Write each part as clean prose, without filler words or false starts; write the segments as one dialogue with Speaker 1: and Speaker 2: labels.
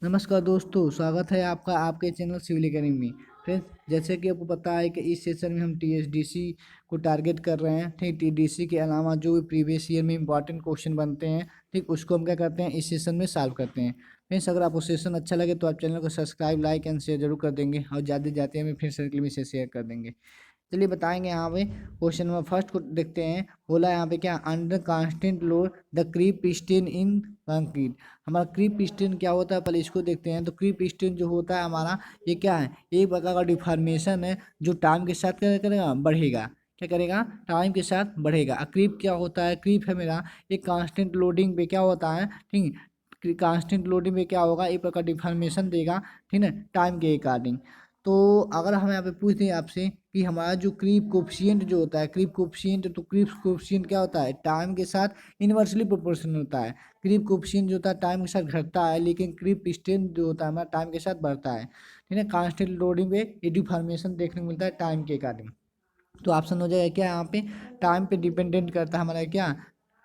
Speaker 1: नमस्कार दोस्तों, स्वागत है आपका आपके चैनल सिविल एकेडमी में। फ्रेंड्स, जैसे कि आपको पता है कि इस सेशन में हम टीएचडीसी को टारगेट कर रहे हैं। ठीक, टीडीसी के अलावा जो भी प्रीवियस ईयर में इंपॉर्टेंट क्वेश्चन बनते हैं, ठीक, उसको हम क्या करते हैं, इस सेशन में सॉल्व करते हैं। फ्रेंड्स, अगर आपको सेशन अच्छा लगे तो आप चैनल को सब्सक्राइब, लाइक एंड शेयर जरूर कर देंगे और जाते जाते हमें फिर सर्कल में से शेयर कर देंगे। चलिए बताएंगे यहाँ पे क्वेश्चन नंबर फर्स्ट को देखते हैं। बोला यहाँ पे क्या, under constant load the creep piston in concrete. हमारा क्रीप पिस्टन क्या होता है, पहले इसको देखते हैं। तो क्रीप पिस्टन जो होता है हमारा, ये क्या है, एक प्रकार का डिफॉर्मेशन है जो टाइम के साथ क्या करेगा, बढ़ेगा। क्या करेगा, टाइम के साथ बढ़ेगा। क्रीप क्या होता है, क्रीप है मेरा एक कांस्टेंट लोडिंग पे क्या होता है, ठीक, कांस्टेंट लोडिंग में क्या होगा, एक प्रकार डिफॉर्मेशन देगा, ठीक है, टाइम के अकॉर्डिंग। तो अगर हम यहाँ पे पूछते हैं आपसे कि हमारा जो क्रीप कोफिशिएंट जो होता है, क्रीप कोफिशिएंट, तो क्रीप कोफिशिएंट क्या होता है, टाइम के साथ इन्वर्सली प्रोपोर्शनल होता है। क्रीप कोफिशिएंट जो होता है टाइम के साथ घटता है, लेकिन क्रीप स्ट्रेंथ जो होता है हमारा टाइम के साथ बढ़ता है। ठीक है, कांस्टेंट लोडिंग में ये डिफॉर्मेशन देखने को मिलता है टाइम के अकॉर्डिंग। तो ऑप्शन हो जाएगा क्या यहाँ पे, टाइम पे डिपेंडेंट करता है हमारा क्या,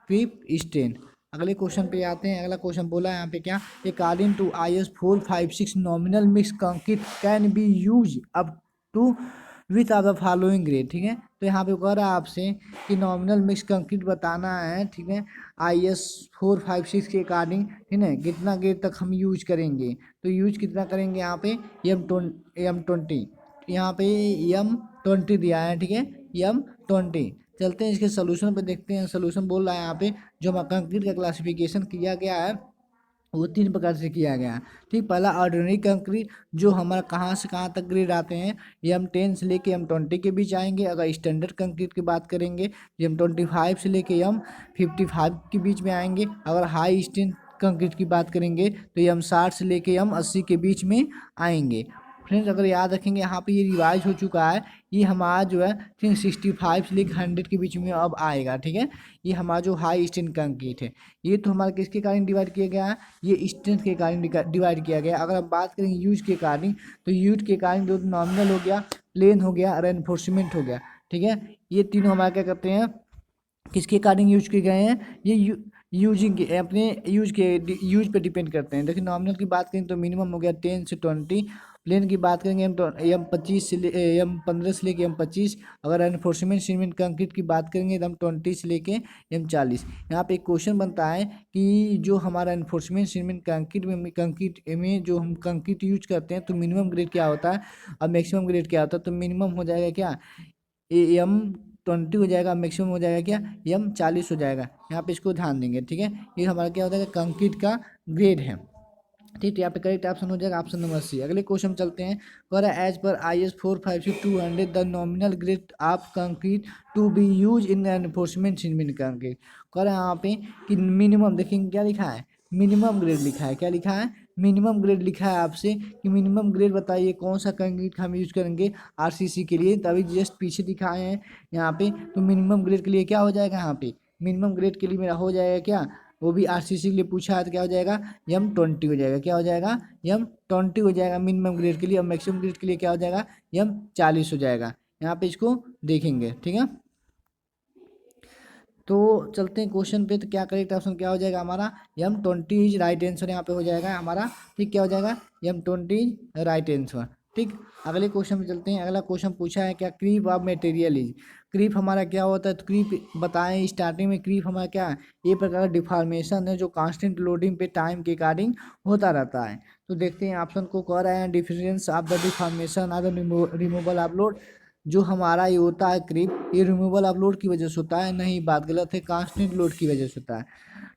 Speaker 1: क्रीप स्ट्रेन। अगले क्वेश्चन पे आते हैं। अगला क्वेश्चन बोला है यहाँ पे क्या, according to IS 456 nominal mix concrete can be use up to with are the following grade. ठीक है, तो यहाँ पे कह रहा है आपसे कि नॉमिनल मिक्स कंक्रीट बताना है। ठीक है, IS 456 के अकॉर्डिंग, ठीक है, कितना ग्रेड तक हम यूज करेंगे। तो यूज कितना करेंगे यहाँ पे, M20, यहाँ पे M20 दिया है। ठीक है, M20। चलते हैं इसके सोल्यूशन पे देखते हैं। सोल्यूशन बोल रहा है यहाँ पे, जो कंक्रीट का क्लासिफिकेशन किया गया है वो तीन प्रकार से किया गया है। ठीक, पहला ऑर्डिनरी कंक्रीट, जो हमारा कहाँ से कहाँ तक ग्रेड आते हैं, M10 से लेके M20 के बीच आएंगे। अगर स्टैंडर्ड कंक्रीट की बात करेंगे, M25 से लेके M55 के बीच में आएंगे। अगर हाई स्ट्रेंथ कंक्रीट की बात करेंगे तो M60 से लेके M80 के बीच में आएंगे। फ्रेंड्स, अगर याद रखेंगे यहाँ पे ये रिवाइज हो चुका है। ये हमारा जो है, ठीक, 65 से लेकर 100 के बीच में अब आएगा। ठीक है, ये हमारा जो हाई स्ट्रेंथ कंक्रीट है, ये तो हमारा किसके कारण डिवाइड किया गया है, ये स्ट्रेंथ के कारण डिवाइड किया गया। अगर हम बात करेंगे यूज के कारण, तो यूज के कारण जो नॉमिनल हो गया, प्लेन हो गया और एनफोर्समेंट हो गया। ठीक है, ये तीनों हमारा क्या करते हैं, किसके अकॉर्डिंग यूज किए गए हैं, ये यूजिंग के अपने यूज पे डिपेंड करते हैं। देखिए, नॉमिनल की बात करें तो मिनिमम हो गया 10 से 20। प्लेन की बात करेंगे M25 से M15 से लेके M25। अगर एनफोर्समेंट सीमेंट कंक्रीट की बात करेंगे तो M20 से लेके M40। यहाँ पे एक क्वेश्चन बनता है कि जो हमारा एनफोर्समेंट सीमेंट कंक्रीट में जो हम कंक्रीट यूज करते हैं, तो मिनिमम ग्रेड क्या होता है और मैक्सिमम ग्रेड क्या होता है। तो मिनिमम हो जाएगा क्या, M20 हो जाएगा, मैक्सिमम हो जाएगा क्या, M40 हो जाएगा। यहाँ पे इसको ध्यान देंगे। ठीक है, ये हमारा क्या होता है, कंक्रीट का ग्रेड है। ठीक है, यहाँ पे करेक्ट ऑप्शन हो जाएगा ऑप्शन नंबर सी। अगले क्वेश्चन चलते हैं। कह रहा है एज पर IS 456-200 the nominal grade of concrete to be use in enforcement cement concrete. कह रहा है यहाँ पे कि मिनिमम, देखेंगे क्या लिखा है, मिनिमम ग्रेड लिखा है। क्या लिखा है, मिनिमम ग्रेड लिखा है आपसे कि मिनिमम ग्रेड बताइए कौन सा कंक्रीट हम यूज करेंगे RCC के लिए। तभी जस्ट पीछे दिखाए हैं यहाँ पे। तो मिनिमम ग्रेड के लिए क्या हो जाएगा, यहाँ पे मिनिमम ग्रेड के लिए मेरा हो जाएगा क्या, वो भी RCC के लिए पूछा है तो क्या हो जाएगा, M20 हो जाएगा। क्या हो जाएगा, M20 हो जाएगा मिनिमम ग्रेड के लिए। और मैक्सिमम ग्रेड के लिए क्या हो जाएगा, M40 हो जाएगा। यहाँ पे इसको देखेंगे। ठीक है, तो चलते हैं क्वेश्चन पे। तो क्या करेक्ट ऑप्शन क्या हो जाएगा हमारा, M20 इज राइट आंसर यहाँ पे हो जाएगा हमारा। ठीक, क्या हो जाएगा, M20 इज राइट आंसर। ठीक, अगले क्वेश्चन पे चलते हैं। अगला क्वेश्चन पूछा है क्या, creep of material is. Creep हमारा क्या होता है, तो क्रीप बताएं स्टार्टिंग में। क्रीप हमारा क्या है, ये प्रकार का डिफॉर्मेशन है जो कांस्टेंट लोडिंग पे टाइम के अकॉर्डिंग होता रहता है। तो देखते हैं ऑप्शन को। कह रहे हैं difference of the deformation of the removal of load. जो हमारा ये होता है क्रीप, ये रिमूवल ऑफ लोड की वजह से होता है, नहीं, बात गलत है, कांस्टेंट लोड की वजह से होता है।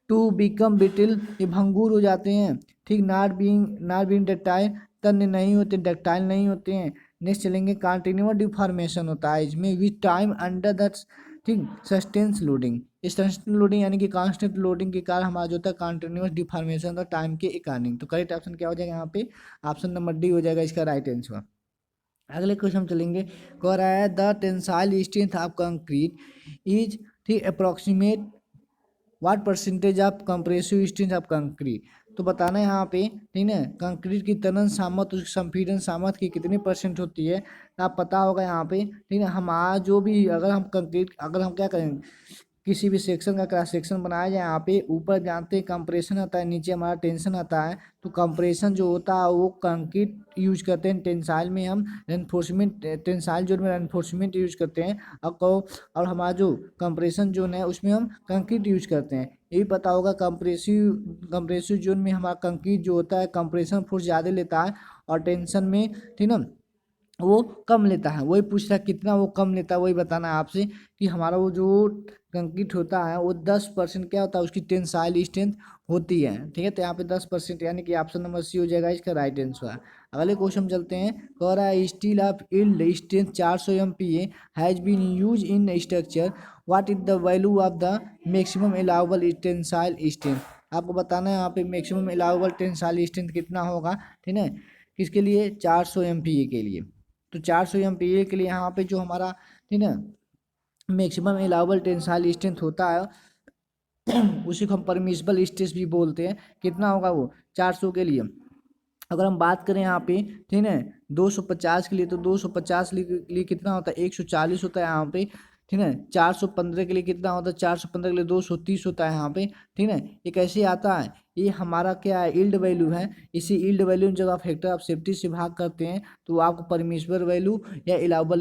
Speaker 1: टू बिकम ब्रिटल, ये भंगूर हो जाते हैं। ठीक, नॉट बीइंग डक्टाइल, तन्य नहीं होते, डक्टाइल नहीं होते हैं। नेक्स्ट चलेंगे, कंटिन्यूअस डिफॉर्मेशन होता है इसमें विथ टाइम अंडर द, ठीक, सस्टेंस लोडिंग। सस्टेंस लोडिंग यानी कि कांस्टेंट लोडिंग के कारण हमारा जो होता है कंटिन्यूअस डिफॉर्मेशन और टाइम के अकॉर्डिंग। तो करेक्ट ऑप्शन क्या हो जाएगा यहाँ पे, ऑप्शन नंबर डी हो जाएगा इसका राइट आंसर। अगले क्वेश्चन चलेंगे। कह रहा है the tensile strength of concrete is, ठीक, approximate what percentage of compressive strength of concrete. तो बताना है यहाँ पे, ठीक है, कंक्रीट की तनन सामर्थ्य, उसकी संपीड़न सामर्थ्य की कितनी परसेंट होती है, तो आप पता होगा यहाँ पे। ठीक है, हमारा जो भी, अगर हम कंक्रीट, अगर हम क्या करेंगे, किसी भी सेक्शन का क्रॉस सेक्शन बनाया जाए, यहाँ पे ऊपर जानते हैं कंप्रेशन आता है, नीचे हमारा टेंशन आता है। तो कंप्रेशन जो होता है वो कंक्रीट यूज करते हैं, टेंसाइल में हम रेनफोर्समेंट, टेंसाइल जोन में रेनफोर्समेंट यूज करते हैं। और हमारा जो कंप्रेशन जोन है उसमें हम कंक्रीट यूज करते हैं। यही पता होगा कंप्रेसिव जोन में हमारा कंक्रीट जो होता है कंप्रेशन फोर्स ज़्यादा लेता है, और टेंशन में, ठीक ना, वो कम लेता है। वही पूछ रहा है कितना वो कम लेता है, वही बताना है आपसे कि हमारा वो जो कंक्रीट होता है वो 10% क्या होता है, उसकी टेंसाइल स्ट्रेंथ होती है। ठीक है, तो यहाँ पे 10%, यानी कि ऑप्शन नंबर सी हो जाएगा इसका राइट आंसर। अगले क्वेश्चन चलते हैं। कह रहा है steel of yield strength 400 MPa has been use in structure, what is the value of the maximum allowable tensile strength. आपको बताना है यहाँ पे मैक्सिमम अलाउबल टेंसाइल स्ट्रेंथ कितना होगा। ठीक है, किसके लिए, 400 MPa के लिए। तो 400 MPa के लिए यहाँ पे जो हमारा, ठीक है, मैक्सिमम अलाउबल टेंसाइल स्ट्रेंथ होता है उसी को हम परमिसिबल स्ट्रेस भी बोलते हैं। कितना होगा वो 400 के लिए। अगर हम बात करें यहाँ पे, ठीक है, 250 के लिए, तो 250 लिए कितना होता है, 140 होता है यहाँ पे। ठीक है, 415 के लिए कितना होता है, 415 के लिए 230 होता है यहाँ पे। ठीक है, ये कैसे आता है, ये हमारा क्या है, यील्ड वैल्यू है। इसी यील्ड वैल्यू जब आप फैक्टर ऑफ सेफ्टी से भाग करते हैं तो आपको परमिसिबल वैल्यू या अलाउबल,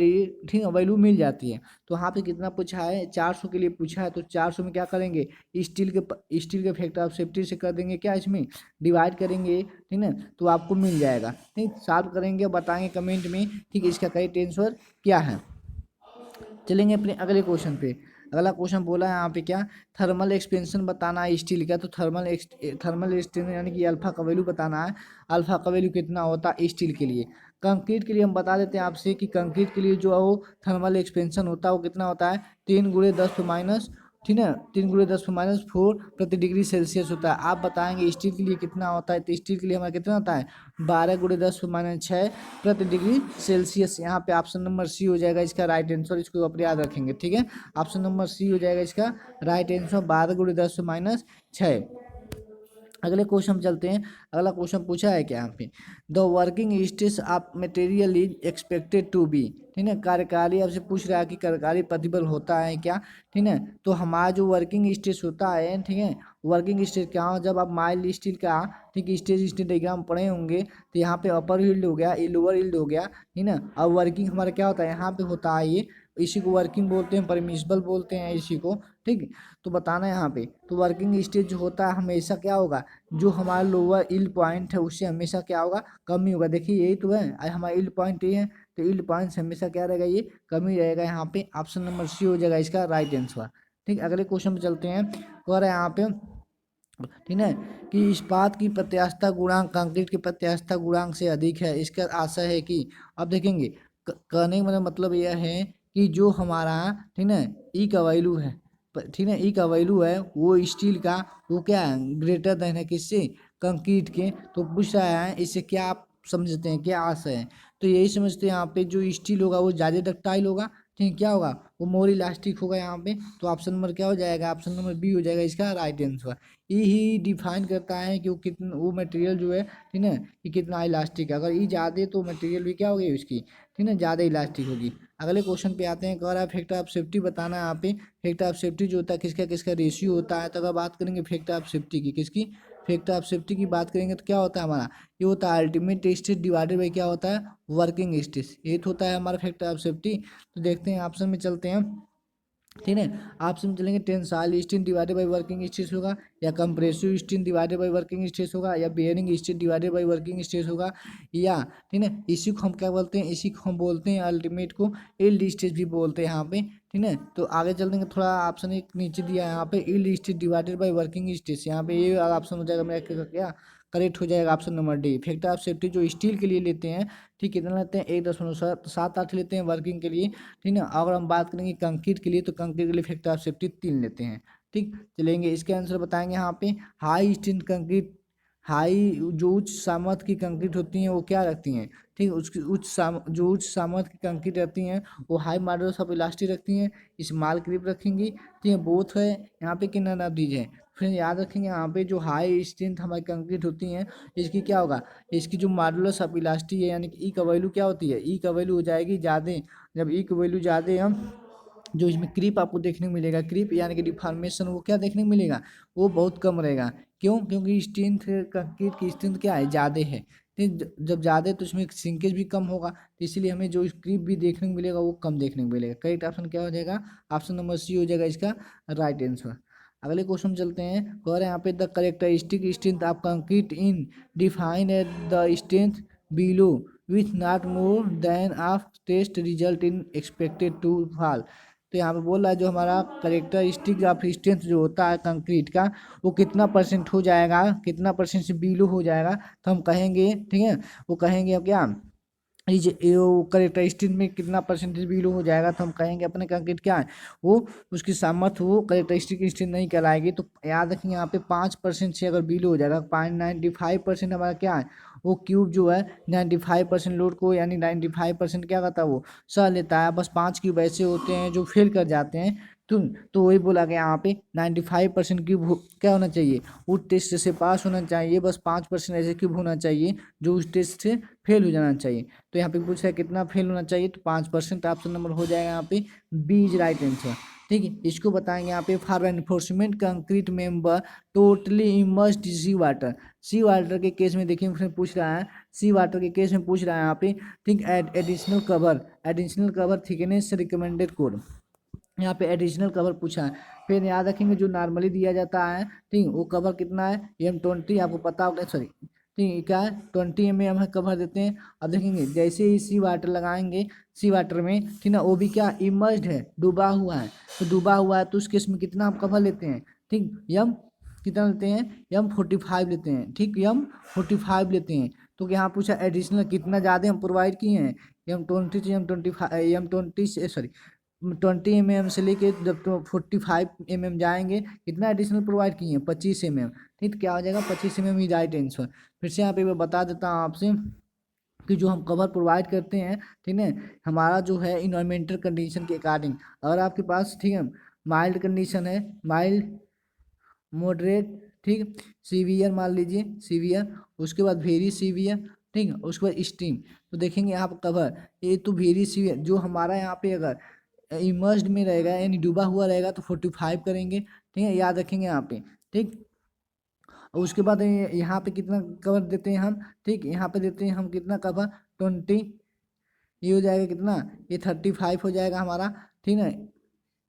Speaker 1: ठीक है, वैल्यू मिल जाती है। तो यहाँ पे कितना पूछा है, 400 के लिए पूछा है। तो 400 में क्या करेंगे, स्टील के फैक्टर ऑफ सेफ्टी से कर देंगे क्या, इसमें डिवाइड करेंगे। ठीक है, तो आपको मिल जाएगा। ठीक, सॉल्व करेंगे, बताएंगे कमेंट में, ठीक, इसका करेक्ट आंसर क्या है। चलेंगे अपने अगले क्वेश्चन पे। अगला क्वेश्चन बोला है यहाँ पे क्या, थर्मल एक्सपेंशन बताना है स्टील का। तो थर्मल एक्सपेंशन यानी कि अल्फा का वैल्यू बताना है। अल्फा का वैल्यू कितना होता है स्टील के लिए। कंक्रीट के लिए हम बता देते हैं आपसे कि कंक्रीट के लिए जो है वो थर्मल एक्सपेंशन होता है वो कितना होता है, 3 × 10⁻, ठीक है, 3 × 10⁻4 प्रति डिग्री सेल्सियस होता है। आप बताएंगे स्टील के लिए कितना होता है। तो स्टील के लिए हमारा कितना होता है, 12 × 10⁻6 प्रति डिग्री सेल्सियस। यहाँ पे ऑप्शन नंबर सी हो जाएगा इसका राइट आंसर, इसको अपने याद रखेंगे। ठीक है, ऑप्शन नंबर सी हो जाएगा इसका राइट आंसर, 12 × 10⁻6। अगले क्वेश्चन चलते हैं। अगला क्वेश्चन पूछा है क्या यहाँ पे, the working stress of material is expected to be, ठीक है, कार्यकारी आपसे पूछ रहा है कि कार्यकारी प्रतिबल होता है क्या। ठीक है, तो हमारा जो वर्किंग स्ट्रेस होता है, ठीक है, वर्किंग स्ट्रेस क्या हो, जब आप माइल्ड स्टील का, ठीक, स्ट्रेस डायग्राम पढ़े होंगे तो यहाँ पे अपर यील्ड हो गया, ये लोअर यील्ड हो गया, ठीक है। अब वर्किंग हमारा क्या होता है, यहाँ पे होता है ये, इसी को वर्किंग बोलते हैं, परमिसिबल बोलते हैं इसी को। ठीक, तो बताना है यहाँ पे, तो वर्किंग स्ट्रेस जो होता है हमेशा क्या होगा, जो हमारा लोअर यील्ड पॉइंट है उससे हमेशा क्या होगा, कम ही होगा। देखिए यही तो है, हमारा यील्ड पॉइंट ये है, तो यील्ड पॉइंट से हमेशा क्या रहेगा, ये कम ही रहेगा। यहाँ पे ऑप्शन नंबर सी हो जाएगा इसका राइट आंसर। ठीक, अगले क्वेश्चन पे चलते हैं। और यहाँ पे, ठीक है, कि इस्पात की प्रत्यास्थता गुणांक कंक्रीट के प्रत्यास्थता गुणांक से अधिक है, इसका आशय है कि, अब देखेंगे, कहने का मतलब यह है कि जो हमारा, ठीक है, ई का वैल्यू है, ठीक है, ई का वैल्यू है वो स्टील का, वो क्या है, ग्रेटर देन है किससे, कंक्रीट के। तो पूछ रहा है इससे क्या आप समझते हैं, क्या आशय है। तो यही समझते हैं यहाँ पे जो स्टील होगा वो ज़्यादा डक्टाइल होगा, ठीक, क्या होगा, वो मोर इलास्टिक होगा यहाँ पे। तो ऑप्शन नंबर क्या हो जाएगा, ऑप्शन नंबर बी हो जाएगा इसका राइट आंसर। ये ही डिफाइन करता है कि वो कितना, वो मटेरियल जो है, ठीक है, कि कितना इलास्टिक है। अगर ई ज़्यादा तो मटेरियल भी क्या होगी उसकी, ठीक है, ज़्यादा इलास्टिक होगी। अगले क्वेश्चन पे आते हैं। कह रहा है फैक्टर ऑफ सेफ्टी बताना है यहाँ पे। फैक्टर ऑफ सेफ्टी जो होता है किसका किसका रेशियो होता है। तो अगर बात करेंगे फैक्टर ऑफ सेफ्टी की, किसकी, फैक्टर ऑफ सेफ्टी की बात करेंगे तो क्या होता है हमारा, ये होता है अल्टीमेट स्ट्रेस डिवाइडेड बाई क्या होता है, वर्किंग स्ट्रेस। ये तो होता है हमारा फैक्टर ऑफ सेफ्टी। तो देखते हैं ऑप्शन में चलते हैं, ठीक है, ऑप्शन में चलेंगे, tensile strength divided by working stress होगा, या compressive strength divided by working stress होगा, या bearing strength divided by working stress होगा, या, ठीक है, इसी को हम क्या बोलते हैं, इसी को हम बोलते हैं अल्टीमेट को यील्ड स्ट्रेस भी बोलते हैं यहाँ पे। ठीक है, तो आगे चल देंगे, थोड़ा ऑप्शन एक नीचे दिया है यहाँ पे, yield stress divided by working stress. यहाँ पे ये ऑप्शन हो जाएगा मेरा क्या, करेक्ट हो जाएगा option number D. Factor of safety जो स्टील के लिए लेते हैं, ठीक, कितना लेते हैं, 1.78 लेते हैं वर्किंग के लिए। ठीक है, अगर हम बात करेंगे कंक्रीट के लिए, तो कंक्रीट के लिए फैक्टर ऑफ सेफ्टी 3 लेते हैं। ठीक, चलेंगे इसके आंसर बताएंगे यहाँ पे। हाई स्ट्रेंथ कंक्रीट, हाई जो उच्च सामर्थ्य की कंक्रीट होती हैं वो क्या रखती हैं, ठीक, उसकी जो उच्च सामर्थ्य की कंक्रीट रहती हैं वो हाई मॉडुलस ऑफ इलास्टिक रखती हैं, स्मॉल क्रिप रखेंगी। ठीक है, बोथ है यहाँ पे, कितना ना दीजिए। फिर याद रखेंगे यहाँ पे जो हाई स्ट्रेंथ हमारी कंक्रीट होती हैं, इसकी क्या होगा, इसकी जो मॉडुलस ऑफ इलास्टिक है, यानी कि ई का वैल्यू क्या होती है, ई का वैल्यू हो जाएगी ज़्यादा। जब ई की वैल्यू ज़्यादा हम जो इसमें क्रीप आपको देखने को मिलेगा, क्रीप यानी कि डिफॉर्मेशन, वो क्या देखने को मिलेगा, वो बहुत कम रहेगा। क्यों? क्योंकि स्ट्रेंथ, कंक्रीट की स्ट्रेंथ क्या है, ज़्यादा है। जब ज़्यादा है तो उसमें सिंकेज भी कम होगा, तो इसीलिए हमें जो क्रीप भी देखने को मिलेगा वो कम देखने को मिलेगा। करेक्ट ऑप्शन क्या हो जाएगा, ऑप्शन नंबर सी हो जाएगा इसका राइट आंसर। अगले क्वेश्चन चलते हैं। कह रहे हैं यहाँ पे the characteristic strength of concrete in define at the strength below which not more than of test result in expected to fall. तो यहाँ पे बोल रहा है जो हमारा करेक्टरिस्टिक ऑफ स्ट्रेंथ जो होता है कंक्रीट का, वो कितना परसेंट हो जाएगा, कितना परसेंट से बिलो हो जाएगा, तो हम कहेंगे, ठीक है, वो कहेंगे अब क्या, ये करेक्टरिस्टिक में कितना परसेंटेज बिलो हो जाएगा, तो हम कहेंगे अपने कंक्रीट क्या है, वो उसकी सामर्थ्य वो करेक्टरिस्टिक स्ट्रेंथ नहीं कहलाएगी। तो याद रखेंगे यहाँ पे 5% से अगर बिलो हो जाएगा, 95% हमारा क्या है, वो क्यूब जो है 95% लोड को, यानी 95% क्या करता है, वो सह लेता है। बस 5 क्यूब ऐसे होते हैं जो फेल कर जाते हैं। तो वही बोला गया यहाँ पे 95% क्यूब क्या होना चाहिए, उस टेस्ट से पास होना चाहिए। बस 5% ऐसे क्यूब होना चाहिए जो उस टेस्ट से फेल हो जाना चाहिए। तो यहाँ पे पूछा है कितना फेल होना चाहिए, तो 5%। ऑप्शन नंबर हो जाएगा यहाँ पे बी इज राइट आंसर। ठीक है, इसको बताएंगे यहाँ पे for enforcement concrete member totally immersed sea water. Sea water के केस में देखिए उसने पूछ रहा है, सी वाटर के केस में पूछ रहा है यहाँ पे, ठीक, additional cover thickness recommended code, यहाँ पे एडिशनल कवर पूछा है। फिर याद रखेंगे जो नॉर्मली दिया जाता है, ठीक, वो कवर कितना है, M20, आपको पता होगा, सॉरी, ठीक, क्या है, 20 mm है कवर देते हैं। अब देखेंगे जैसे ही सी वाटर लगाएंगे, सी वाटर में, ठीक ना, वो भी क्या इमर्ज्ड है, डूबा हुआ है। तो डूबा हुआ है तो उस केस में कितना हम कवर लेते हैं, ठीक, यम कितना लेते हैं, M45 लेते हैं, ठीक, M45 लेते हैं। तो यहाँ पूछा एडिशनल कितना ज़्यादा हम प्रोवाइड किए हैं, M20 से M20 से, सॉरी, 20 mm से लेके जब तो 45 mm जाएंगे, कितना एडिशनल प्रोवाइड किए हैं, 25 mm। ठीक, क्या हो जाएगा, 25 mm ही राइट आंसर। फिर से यहाँ पे मैं बता देता हूँ आपसे कि जो हम कवर प्रोवाइड करते हैं, ठीक है, हमारा जो है इन्वायरमेंटल कंडीशन के अकॉर्डिंग, अगर आपके पास, ठीक है, माइल्ड कंडीशन है, माइल्ड, मॉडरेट, ठीक, सीवियर मान लीजिए, सीवियर, उसके बाद वेरी सीवियर, ठीक है, उसके बाद एक्सट्रीम। तो देखेंगे यहाँ पर कवर, ये तो वेरी सीवियर, जो हमारा यहाँ पे अगर इमर्स्ड में रहेगा यानी डूबा हुआ रहेगा तो 45 करेंगे, ठीक है, याद रखेंगे यहाँ पे, ठीक। और उसके बाद यहाँ पे कितना कवर देते हैं हम, ठीक, यहाँ पे देते हैं हम कितना कवर, 20, ये हो जाएगा कितना, ये 35 हो जाएगा हमारा, ठीक है।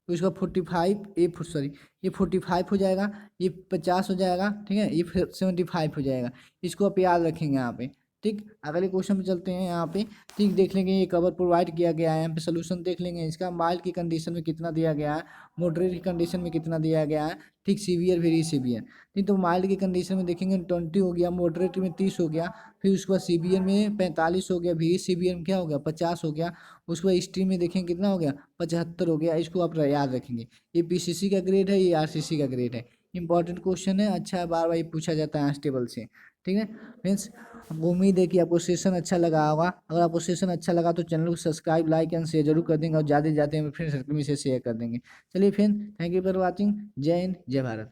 Speaker 1: तो इसका 45, ये सॉरी, ये 45 हो जाएगा, ये 50 हो जाएगा, ठीक है, ये फिर 75 हो जाएगा। इसको आप याद रखेंगे यहाँ पे, ठीक। अगले क्वेश्चन पे चलते हैं यहाँ पे, ठीक, देख लेंगे ये कवर प्रोवाइड किया गया है, यहाँ पे सोल्यूशन देख लेंगे इसका, माइल्ड की कंडीशन में कितना दिया गया है, मॉडरेट की कंडीशन में कितना दिया गया है, ठीक, सीवियर, वेरी सीवियर। ठीक, तो माइल्ड की कंडीशन में देखेंगे 20 हो गया, मॉडरेट में 30 हो गया, फिर उसके बाद सीवियर में 45 हो गया, वेरी सीवियर में क्या हो गया, 50 हो गया, उसके बाद स्ट्रीम में देखेंगे कितना हो गया, 75 हो गया। इसको आप याद रखेंगे, ये पीसीसी का ग्रेड है, ये आरसीसी का ग्रेड है। इंपॉर्टेंट क्वेश्चन है, अच्छा है, बार बार ये पूछा जाता है टेबल से, ठीक है फ्रेंड्स। हमको उम्मीद है कि आपको सेशन अच्छा लगा होगा। अगर आपको सेशन अच्छा लगा तो चैनल को सब्सक्राइब, लाइक एंड शेयर जरूर कर देंगे, और ज़्यादा से ज़्यादा फ्रेंड सर्कल में से शेयर कर देंगे। चलिए friend, thank you for watching. जय हिंद, जय भारत।